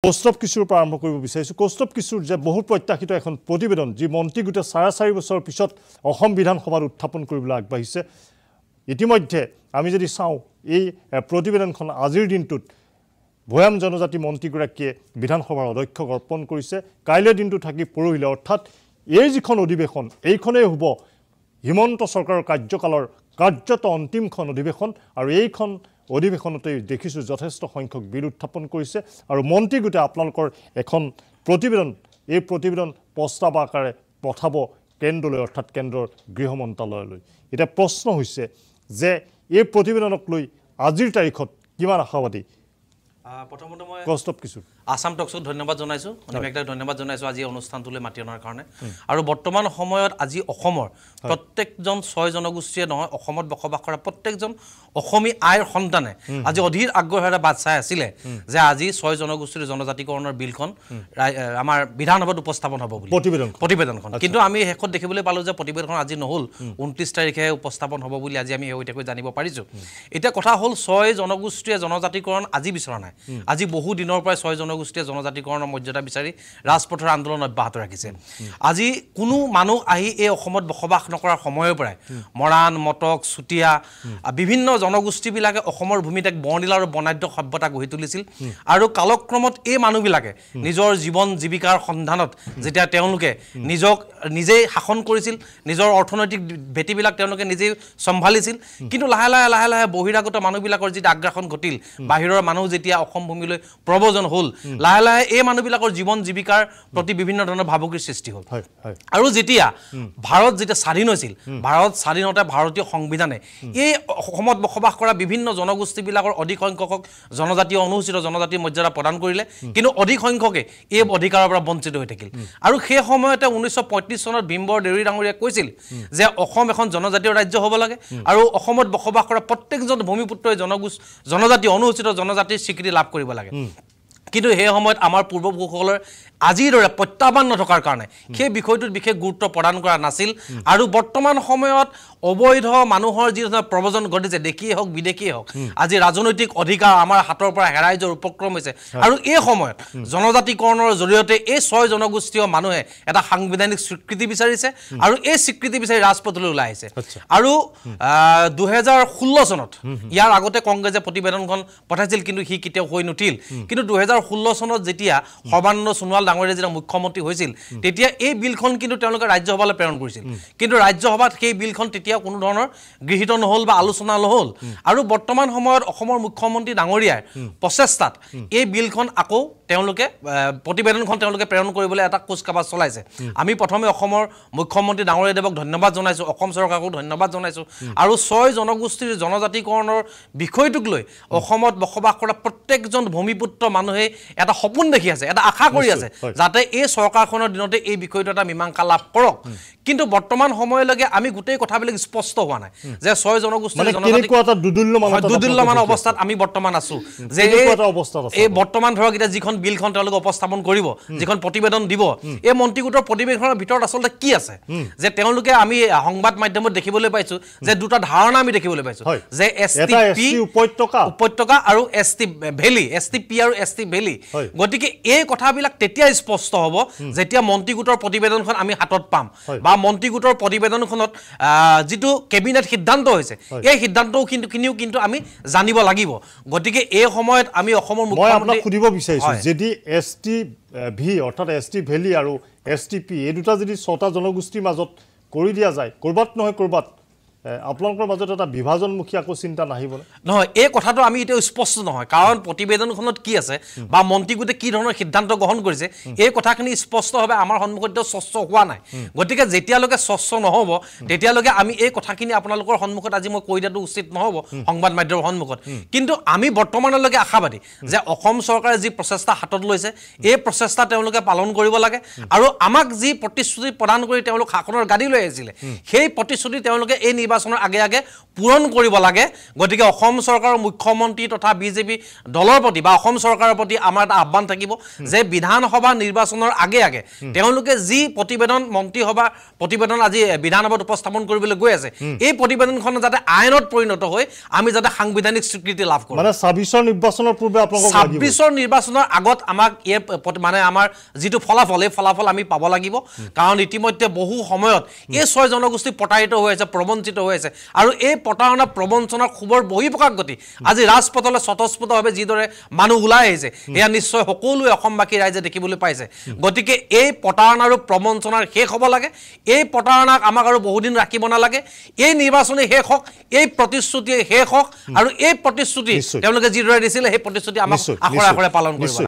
কৌস্তভ কিশোৰৰ পৰা আৰম্ভ কৰিব বিচাৰিছোঁ। কৌস্তভ কিশোৰ যে বহুত প্ৰত্যাশিত এখন প্ৰতিবেদন যি মন্ত্ৰী গোটে 4.5 বছৰৰ পিছত অসম বিধানসভাত উত্থাপন কৰিবলৈ আগবাঢ়িছে। ইতিমধ্যে আমি যদি চাওঁ এই প্ৰতিবেদনখন আজিৰ দিনটোত ভৈয়াম জনজাতি মন্ত্ৰীগৰাকীয়ে বিধানসভাৰ অধ্যক্ষক অৰ্পণ কৰিছে। কাইলৈ দিনটো থাকি পৰহিলে অৰ্থাৎ এই যিখন অধিৱেশন এইখনেই হ'ব হিমন্ত চৰকাৰৰ কাৰ্যকালৰ কাৰ্যত অন্তিমখন অধিৱেশন আৰু এইখন অধিৱেশনতে দেখিছোঁ যথেষ্ট সংখ্যক বিল উত্থাপন কৰিছে আৰু মন্ত্ৰী গোটে আপোনালোকৰ এখন প্ৰতিবেদন এই প্ৰতিবেদন প্ৰস্তাৱ আকাৰে পঠাব কেন্দ্ৰলৈ অৰ্থাৎ কেন্দ্ৰৰ গৃহ মন্ত্ৰালয়লৈ। এতিয়া প্ৰশ্ন হৈছে যে এই প্ৰতিবেদনক লৈ আজিৰ তাৰিখত কিমান আশাবাদী? প্ৰথমতে মই কৌস্তভ কিশোৰ আসাম টকছক ধন্যবাদ জনাইছোঁ, অনিমেকদাক ধন্যবাদ জনাইছোঁ আজি অনুষ্ঠানটোলৈ মাতি অনাৰ কাৰণে। আৰু বৰ্তমান সময়ত আজি অসমৰ প্ৰত্যেকজন 6 জনগোষ্ঠীয়ে নহয় অসমত বসবাস কৰা প্ৰত্যেকজন অসমী আইৰ সন্তানে আজি অধীৰ আগ্ৰহেৰে বাট চাই আছিলে যে আজি 6 জনগোষ্ঠীৰ জনজাতিকৰণৰ বিলখন আমাৰ বিধানসভাত উপস্থাপন হ'ব বুলি প্ৰতিবেদনখন। কিন্তু আমি শেষত দেখিবলৈ পালোঁ যে প্ৰতিবেদনখন আজি নহ'ল, 29 তাৰিখে উপস্থাপন হ'ব বুলি আজি আমি শেহতীয়াকৈ জানিব পাৰিছোঁ। এতিয়া কথা হ'ল 6 জনগোষ্ঠীয়ে জনজাতিকৰণ আজি বিচৰা নাই। আজি বহু দিনৰ পৰাই 6 জনগোষ্ঠীয়ে জনজাতিকৰণৰ মৰ্যাদা বিচাৰি ৰাজপথৰ আন্দোলন অব্যাহত ৰাখিছে। আজি কোনো মানুহ আহি এই অসমত বসবাস নকৰাৰ সময়ৰ পৰাই মৰাণ, মটক, চুতীয়া বিভিন্ন জনগোষ্ঠীবিলাকে অসমৰ ভূমিত এক বৰ্ণিল আৰু বৰ্ণাঢ্য সভ্যতা গঢ়ি তুলিছিল আৰু কালক্ৰমত এই মানুহবিলাকে নিজৰ জীৱন জীৱিকাৰ সন্ধানত যেতিয়া তেওঁলোকে নিজেই শাসন কৰিছিল, নিজৰ অৰ্থনৈতিক ভেটিবিলাক তেওঁলোকে নিজেই চম্ভালিছিল। কিন্তু লাহে লাহে বহিৰাগত মানুহবিলাকৰ যেতিয়া আগ্ৰাসন ঘটিল, বাহিৰৰ মানুহ যেতিয়া অসম ভূমিলৈ প্ৰব্ৰজন হ'ল, লাহে লাহে এই মানুহবিলাকৰ জীৱন জীৱিকাৰ প্ৰতি বিভিন্ন ধৰণৰ ভাবুকিৰ সৃষ্টি হ'ল। আৰু যেতিয়া ভাৰত যেতিয়া স্বাধীন হৈছিল, ভাৰত স্বাধীনতে ভাৰতীয় সংবিধানে এই অসমত বসবাস কৰা বিভিন্ন জনগোষ্ঠীবিলাকৰ অধিক সংখ্যকক জনজাতীয় অনুসূচিত জনজাতিৰ মৰ্যাদা প্ৰদান কৰিলে, কিন্তু অধিক সংখ্যকে এই অধিকাৰৰ পৰা বঞ্চিত হৈ থাকিল। আৰু সেই সময়তে 1935 চনত ভীমবৰ দেউৰী ডাঙৰীয়াই কৈছিল যে অসম এখন জনজাতীয় ৰাজ্য হ'ব লাগে আৰু অসমত বসবাস কৰা প্ৰত্যেকজন ভূমিপুত্ৰই জনজাতি অনুসূচিত জনজাতিৰ স্বীকৃতি লাভ কৰিব লাগে। কিন্তু সেই সময়ত আমাৰ পূৰ্বপুৰুষসকলৰ আজিৰ দৰে প্ৰত্যাহ্বান নথকাৰ কাৰণে সেই বিষয়টোত বিশেষ গুৰুত্ব প্ৰদান কৰা নাছিল। আৰু বৰ্তমান সময়ত অবৈধ মানুহৰ যি প্ৰব্ৰজন ঘটিছে, দেশীয়ে হওক বিদেশীয়ে হওক, আজি ৰাজনৈতিক অধিকাৰ আমাৰ হাতৰ পৰা হেৰাই যোৱাৰ উপক্ৰম হৈছে। আৰু এই সময়ত জনজাতিকৰণৰ জৰিয়তে এই 6 জনগোষ্ঠীয় মানুহে এটা সাংবিধানিক স্বীকৃতি বিচাৰিছে আৰু এই স্বীকৃতি বিচাৰি ৰাজপথলৈ ওলাই আহিছে। আৰু 2016 চনত ইয়াৰ আগতে কংগ্ৰেছে প্ৰতিবেদনখন পঠাইছিল, কিন্তু সি কেতিয়াও হৈ নুঠিল। কিন্তু 2016 চনত যেতিয়া সৰ্বানন্দ সোণোৱাল ডাঙৰীয়া যেতিয়া মুখ্যমন্ত্ৰী হৈছিল, তেতিয়া এই বিলখন কিন্তু তেওঁলোকে ৰাজ্যসভালৈ প্ৰেৰণ কৰিছিল। কিন্তু ৰাজ্যসভাত সেই বিলখন তেতিয়া কোনো ধৰণৰ গৃহীত নহ'ল বা আলোচনা নহ'ল। আৰু বৰ্তমান সময়ত অসমৰ মুখ্যমন্ত্ৰী ডাঙৰীয়াৰ প্ৰচেষ্টাত এই বিলখন আকৌ তেওঁলোকে প্ৰতিবেদনখন তেওঁলোকে প্ৰেৰণ কৰিবলৈ এটা কুচকাৱাজ চলাইছে। আমি প্ৰথমে অসমৰ মুখ্যমন্ত্ৰী ডাঙৰীয়াদেৱক ধন্যবাদ জনাইছোঁ, অসম চৰকাৰকো ধন্যবাদ জনাইছোঁ। আৰু 6 জনগোষ্ঠীৰ জনজাতিকৰণৰ বিষয়টোক লৈ অসমত বসবাস কৰা প্ৰত্যেকজন ভূমিপুত্ৰ মানুহে এটা সপোন দেখি আছে, এটা আশা কৰি আছে যাতে এই চৰকাৰখনৰ দিনতে এই বিষয়টো এটা মীমাংসা লাভ কৰক। কিন্তু বৰ্তমান সময়লৈকে আমি গোটেই কথাবিলাক স্পষ্ট হোৱা নাই যে 6 জনগোষ্ঠীৰ দুদুল্যমান অৱস্থাত আমি বৰ্তমান আছো। যে এই বৰ্তমান ধৰক এতিয়া যিখন বিলখন তেওঁলোকে উপস্থাপন কৰিব, যিখন প্ৰতিবেদন দিব, এই মন্ত্ৰী গোটৰ প্ৰতিবেদনৰ ভিতৰত আচলতে কি আছে যে তেওঁলোকে আমি সংবাদ মাধ্যমত দেখিবলৈ পাইছো যে দুটা ধাৰণা আমি দেখিবলৈ পাইছো যে STP উপত্যকা আৰু ST ভেলী, STP আৰু ST ভেলী। গতিকে এই কথাবিলাক তেতিয়া স্পষ্ট হ'ব যেতিয়া মন্ত্ৰী গোটৰ প্ৰতিবেদনখন আমি হাতত পাম বা মন্ত্ৰী গোটৰ প্ৰতিবেদনখনত যিটো কেবিনেট সিদ্ধান্ত হৈছে এই সিদ্ধান্তও কিন্তু আমি জানিব লাগিব। গতিকে এই সময়ত আমি অসমৰ মুখ্যমন্ত্ৰীক সুধিব বিচাৰিছোঁ যদি STV অৰ্থাৎ ST ভেলী আৰু STP এই দুটা যদি 6টা জনগোষ্ঠীৰ মাজত কৰি দিয়া যায়, ক'ৰবাত নহয় ক'ৰবাত আপোনালোকৰ মাজত এটা বিভাজনমুখী আকৌ চিন্তা নাহিবনে? নহয়, এই কথাটো আমি এতিয়া স্পষ্ট নহয়, কাৰণ প্ৰতিবেদনখনত কি আছে বা মন্ত্ৰী গোটে কি ধৰণৰ সিদ্ধান্ত গ্ৰহণ কৰিছে এই কথাখিনি স্পষ্টভাৱে আমাৰ সন্মুখত স্বচ্ছ হোৱা নাই। গতিকে যেতিয়ালৈকে স্বচ্ছ নহ'ব তেতিয়ালৈকে আমি এই কথাখিনি আপোনালোকৰ সন্মুখত আজি মই কৈ দিয়াটো উচিত নহ'ব সংবাদ মাধ্যমৰ সন্মুখত। কিন্তু আমি বৰ্তমানলৈকে আশাবাদী যে অসম চৰকাৰে যি প্ৰচেষ্টা হাতত লৈছে এই প্ৰচেষ্টা তেওঁলোকে পালন কৰিব লাগে। আৰু আমাক যি প্ৰতিশ্ৰুতি প্ৰদান কৰি তেওঁলোক শাসনৰ গাদী লৈ আহিছিলে সেই প্ৰতিশ্ৰুতি তেওঁলোকে এই নিৰ্বাচনৰ আগে আগে পূৰণ কৰিব লাগে গতিকে অসম চৰকাৰৰ মুখ্যমন্ত্ৰী তথা বিজেপি দলৰ প্ৰতি বা অসম চৰকাৰৰ প্ৰতি আমাৰ এটা আহ্বান থাকিব যে বিধানসভা নিৰ্বাচনৰ আগে আগে তেওঁলোকে যি প্ৰতিবেদন মন্ত্ৰীসভা প্ৰতিবেদন আজি বিধানসভাত উপস্থাপন কৰিবলৈ গৈ আছে এই প্ৰতিবেদনখন যাতে আইনত পৰিণত হৈ আমি যাতে সাংবিধানিক স্বীকৃতি লাভ কৰোঁ মানে 26 নিৰ্বাচনৰ পূৰ্বে আপোনালোকক 26 নিৰ্বাচনৰ আগত আমাক মানে আমাৰ যিটো ফলাফল এই ফলাফল আমি পাব লাগিব কাৰণ ইতিমধ্যে বহু সময়ত এই 6 জনগোষ্ঠী প্ৰতাৰিত হৈ আছে প্ৰবঞ্চিত হৈ আছে আৰু এই প্ৰতাৰণা প্ৰবঞ্চনাৰ খুবৰ বহিঃপ্ৰকাশ গতি আজি ৰাজপথলৈ স্বতঃস্ফূৰ্তভাৱে যিদৰে মানুহ ওলাই আহিছে এয়া নিশ্চয় সকলোৱে অসমবাসী ৰাইজে দেখিবলৈ পাইছে গতিকে এই প্ৰতাৰণা আৰু প্ৰবঞ্চনাৰ শেষ হ'ব লাগে এই প্ৰতাৰণাক আমাক আৰু বহুদিন ৰাখিব নালাগে এই নিৰ্বাচনী শেষ হওক এই প্ৰতিশ্ৰুতি শেষ হওক আৰু এই প্ৰতিশ্ৰুতি তেওঁলোকে যিদৰে দিছিলে সেই প্ৰতিশ্ৰুতি আমাক আখৰে আখৰে পালন কৰিব